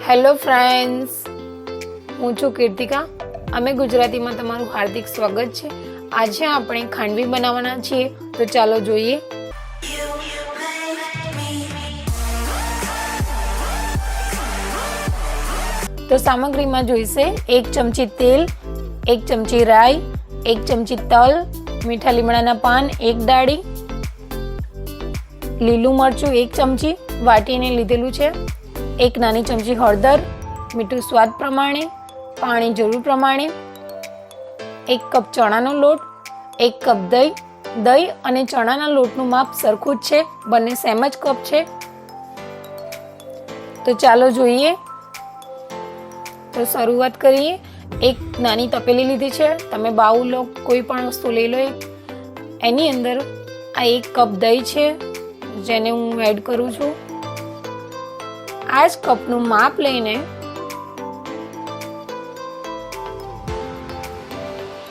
Hello friends, હું છું કીર્તિકા. અમે ગુજરાતીમાં તમારું હાર્દિક સ્વાગત છે. આજે આપણે ખાંડવી બનાવવાના છીએ, તો ચાલો જોઈએ. તો સામગ્રીમાં જોઈશે 1 ચમચી તેલ, 1 ચમચી રાઈ, 1 ચમચી તલ, મીઠા લીમડાના પાન 1 ડાળી, લીલું મરચું 1 ચમચી વાટીને લીધેલું છે, 1 નાની ચમચી હળદર, મીઠું સ્વાદ પ્રમાણે, પાણી જરૂર પ્રમાણે, 1 કપ ચણાનો લોટ, 1 કપ દહીં. દહીં અને ચણાના લોટનું માપ સરખું જ છે, બંને સેમ જ કપ છે. તો ચાલો જોઈએ. તો શરૂઆત કરીએ. એક નાની તપેલી લીધી છે, તમે બાઉલ લો, કોઈ પણ વસ્તુ લઈ લો. એની અંદર આ 1 કપ દહીં છે, જેને હું એડ કરું છું. આ જ કપનું માપ લઈને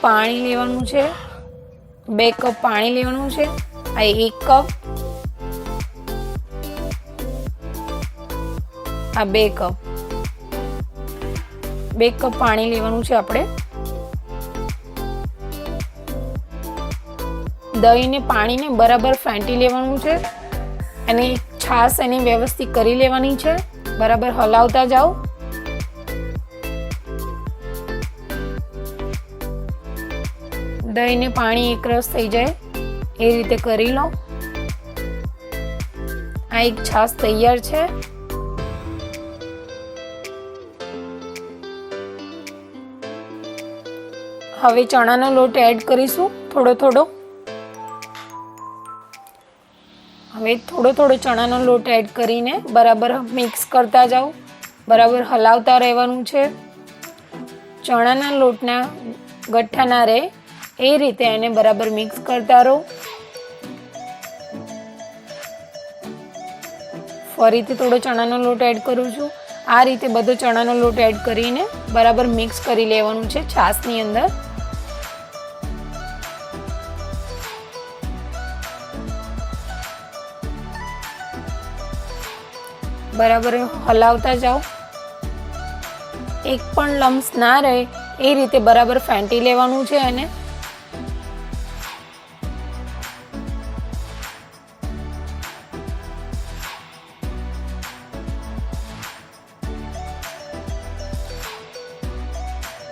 પાણી લેવાનું છે. 2 કપ પાણી લેવાનું છે. આ 1 કપ, આ 2 કપ, 2 કપ પાણી લેવાનું છે આપણે. દહીં ને પાણીને બરાબર ફેંટી લેવાનું છે અને છાશ એની વ્યવસ્થિત કરી લેવાની છે. બરાબર હલાવતા જાઓ. દહીં ને પાણી એકરસ થઈ જાય એ રીતે કરી લો. આ એક છાશ તૈયાર છે. હવે ચણાનો લોટ એડ કરીશું થોડો થોડો. હવે થોડો થોડો ચણાનો લોટ એડ કરીને બરાબર મિક્સ કરતા જાઓ. બરાબર હલાવતા રહેવાનું છે. ચણાના લોટના ગઠ્ઠા ના રહે એ રીતે એને બરાબર મિક્સ કરતા રહો. ફરીથી થોડો ચણાનો લોટ એડ કરું છું. આ રીતે બધો ચણાનો લોટ એડ કરીને બરાબર મિક્સ કરી લેવાનું છે છાશની અંદર. બરાબર હલાવતા જાઓ. એક પણ લમ્સ ના રહે એ રીતે બરાબર ફેંટી લેવાનું છે એને.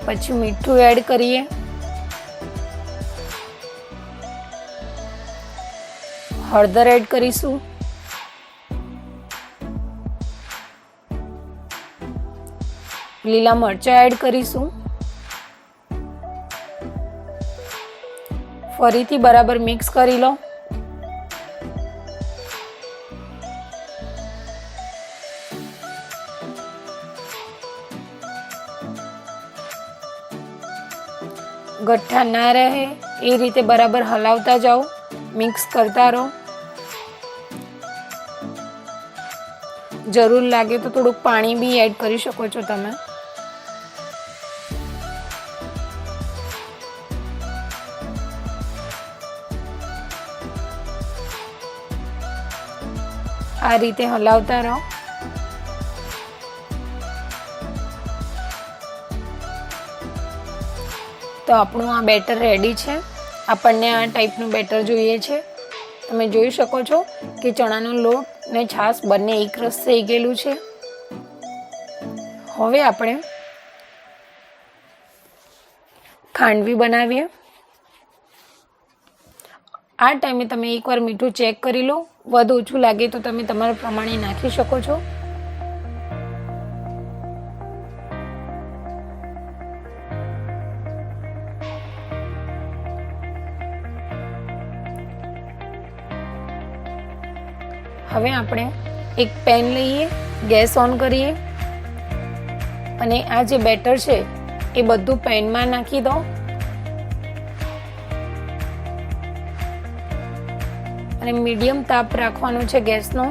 પછી મીઠું એડ કરીએ. હળદર એડ કરીશું. લીલા મરચાં એડ કરીશું. ફરીથી બરાબર મિક્સ કરી લો. ગઠ્ઠા ના રહે એ રીતે બરાબર હલાવતા જાઓ. મિક્સ કરતા રહો. જરૂર લાગે તો થોડુંક પાણી બી એડ કરી શકો છો તમે. આ રીતે હલાવતા રહો. તો આપણું આ બેટર રેડી છે. આપણને આ ટાઈપનું બેટર જોઈએ છે. તમે જોઈ શકો છો કે ચણાનો લોટ ને છાશ બંને એકરસ થઈ ગયેલું છે. હવે આપણે ખાંડવી બનાવીએ. આ ટાઈમે તમે એકવાર મીઠું ચેક કરી લો. વધુ ઓછું લાગે તો તમે તમારા પ્રમાણે નાખી શકો છો. હવે આપણે એક પેન લઈએ, ગેસ ઓન કરીએ અને આ જે બેટર છે એ બધું પેનમાં નાખી દો. અને મીડિયમ તાપ રાખવાનો છે ગેસનો.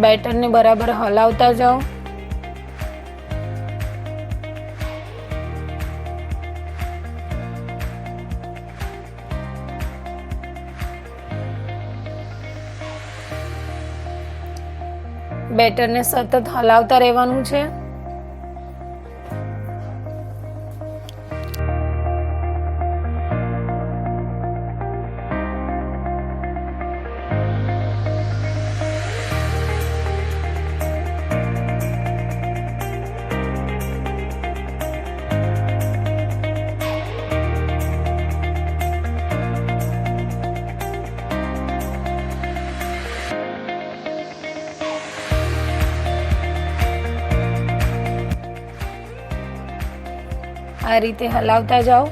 બેટરને બરાબર હલાવતા જાઓ. બેટરને સતત હલાવતા રહેવાનું છે. આ રીતે હલાવતા જાઓ.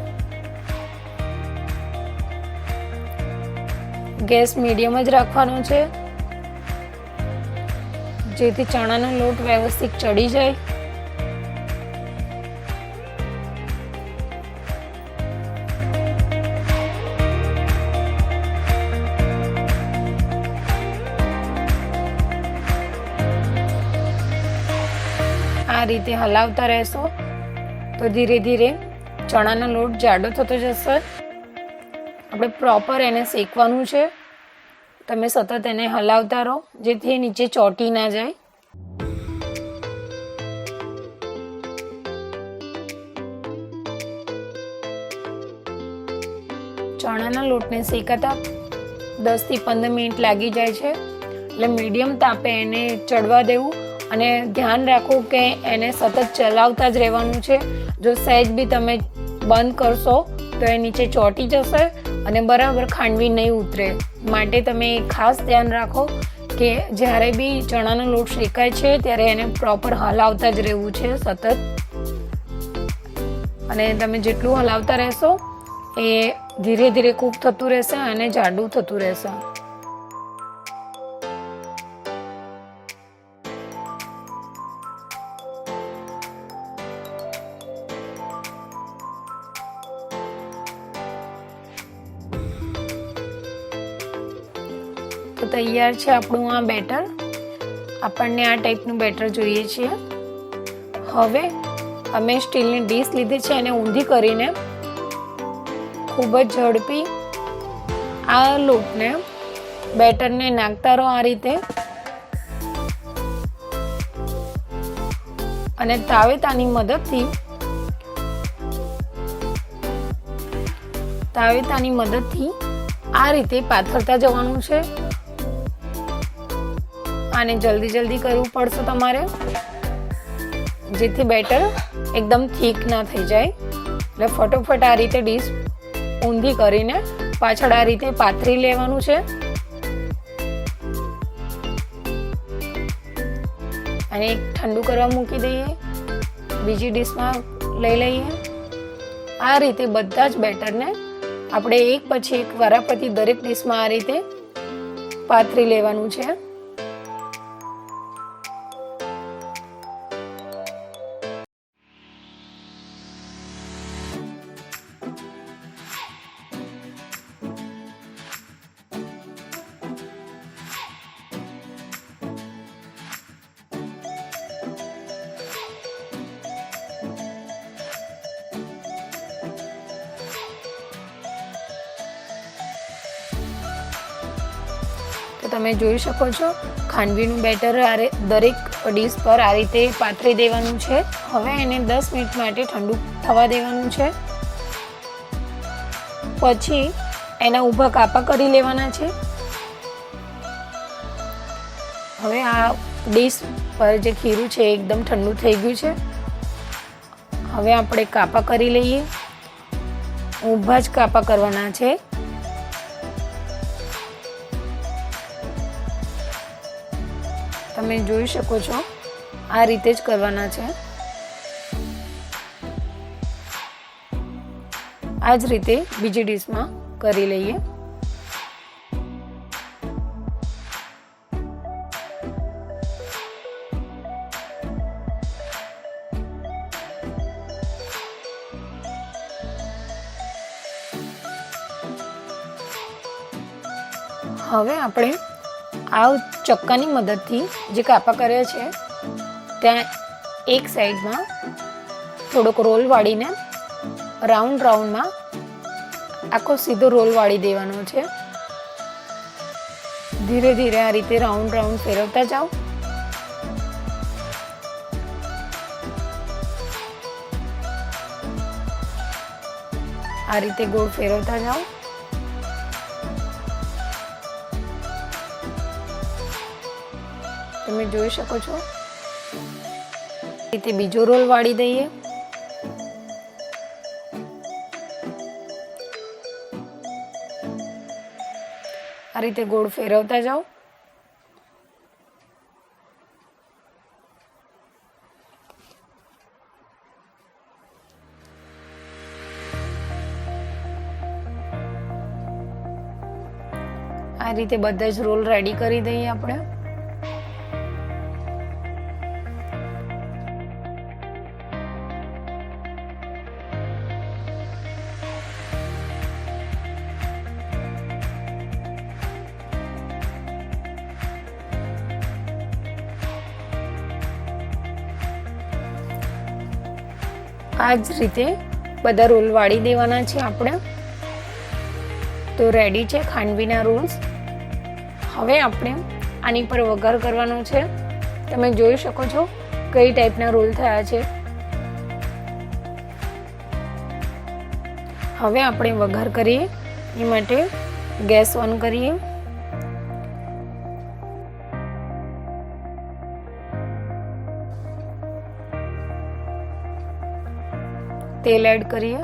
ગેસ મીડિયમ જ રાખવાનો છે, જેથી ચણાનો લોટ વ્યવસ્થિત ચડી જાય. આ રીતે હલાવતા રહેશો તો ધીરે ધીરે ચણાનો લોટ જાડો થતો જશે. આપણે પ્રોપર એને શેકવાનું છે. તમે સતત એને હલાવતા રહો, જેથી એ નીચે ચોંટી ના જાય. ચણાના લોટને શેકાતા 10 થી 15 મિનિટ લાગી જાય છે, એટલે મીડિયમ તાપે એને ચડવા દેવું અને ધ્યાન રાખો કે એને સતત ચલાવતા જ રહેવાનું છે. જો સહેજ બી તમે બંધ કરશો તો એ નીચે ચોંટી જશે અને બરાબર ખાંડવી નહીં ઉતરે. માટે તમે ખાસ ધ્યાન રાખો કે જ્યારે બી ચણાનો લોટ શેકાય છે ત્યારે એને પ્રોપર હલાવતા જ રહેવું છે સતત. અને તમે જેટલું હલાવતા રહેશો એ ધીરે ધીરે કૂક થતું રહેશે અને જાડું થતું રહેશે. તો તૈયાર છે આપણું આ બેટર. આપણને આ ટાઈપનું બેટર જોઈએ છે. હવે અમે સ્ટીલની ડીશ લીધી છે, એને ઊંધી કરીને ખૂબ જ ઝડપી આ લોટને બેટરને નાખતા રહો આ રીતે. અને તાવેતાની મદદથી આ રીતે પાથરતા જવાનું છે. આને જલ્દી કરવું પડશે તમારે, જેથી બેટર એકદમ થીક ના થઈ જાય. એટલે ફટોફટ આ રીતે ડીશ ઊંધી કરીને પાછળ આ રીતે પાથરી લેવાનું છે. અને એક ઠંડુ કરવા મૂકી દઈએ, બીજી ડીશમાં લઈ લઈએ. આ રીતે બધા જ બેટરને આપણે એક પછી એક વારાફરતી દરેક ડીશમાં આ રીતે પાથરી લેવાનું છે. તો તમે જોઈ શકો છો ખાંડવીનું બેટર દરેક ડીશ પર આ રીતે પાથરી દેવાનું છે. હવે એને 10 મિનિટ માટે ઠંડુ થવા દેવાનું છે. પછી એના ઊભા કાપા કરી લેવાના છે. હવે આ ડીશ પર જે ખીરું છે એકદમ ઠંડુ થઈ ગયું છે. હવે આપણે કાપા કરી લઈએ. ઊભા જ કાપા કરવાના છે. તમે જોઈ શકો છો આ રીતે જ કરવાના છે. આ જ રીતે બીજી ડીશમાં કરી લઈએ. હવે આપણે આ ચક્કાની મદદથી જે કાપા કર્યા છે ત્યાં એક સાઈડમાં થોડોક રોલ વાળીને રાઉન્ડમાં આખો સીધો રોલ વાળી દેવાનો છે. ધીરે ધીરે આ રીતે રાઉન્ડ ફેરવતા જાઓ. આ રીતે ગોળ ફેરવતા જાઓ. તમે જોઈ શકો છો. રીતે બીજો રોલ વાળી દઈએ. આ રીતે ગોળ ફેરવતા જાઓ. આ રીતે બધા જ રોલ રેડી કરી દઈએ આપણે. આ જ રીતે બધા રોલ વાળી દેવાના છે આપણે. તો રેડી છે ખાંડવીના રોલ્સ. હવે આપણે આની પર વઘાર કરવાનો છે. તમે જોઈ શકો છો કઈ ટાઈપના રોલ થયા છે. હવે આપણે વઘાર કરીએ એ માટે ગેસ ઓન કરીએ. તેલ એડ કરીએ.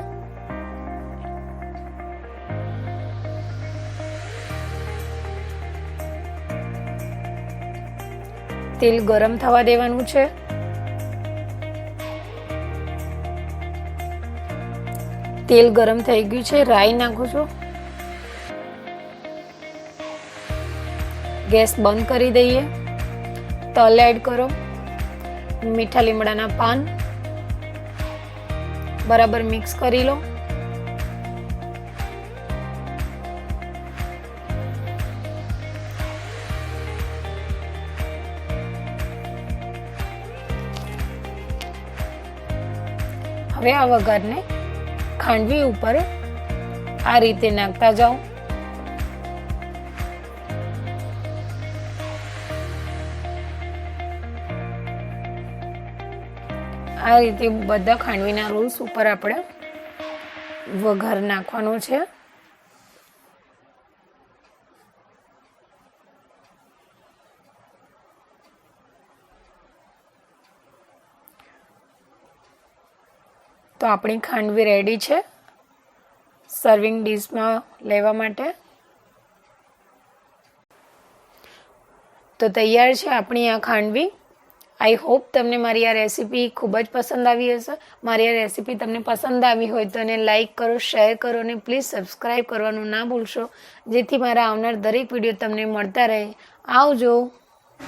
તેલ ગરમ થવા દેવાનું છે. તેલ ગરમ થઈ ગયું છે. રાઈ નાખું છું. ગેસ બંધ કરી દઈએ. તલ એડ કરો. મીઠા લીમડાના પાન બરાબર મિક્સ કરી લો. હવે આ વઘારને ખાંડવી ઉપર આ રીતે નાખતા જાઓ. આ રીતે બધા ખાંડવીના રોલ્સ ઉપર આપણે વઘાર નાખવાનો છે. તો આપણી ખાંડવી રેડી છે સર્વિંગ ડીશમાં લેવા માટે. તો તૈયાર છે આપણી આ ખાંડવી. આઈ હોપ તમને મારી આ રેસીપી ખૂબ જ પસંદ આવી હશે. મારી આ રેસીપી તમને પસંદ આવી હોય તો એને લાઈક કરો, શેર કરો અને પ્લીઝ સબસ્ક્રાઈબ કરવાનું ના ભૂલશો, જેથી મારા આવનાર દરેક વિડીયો તમને મળતા રહે. આવજો.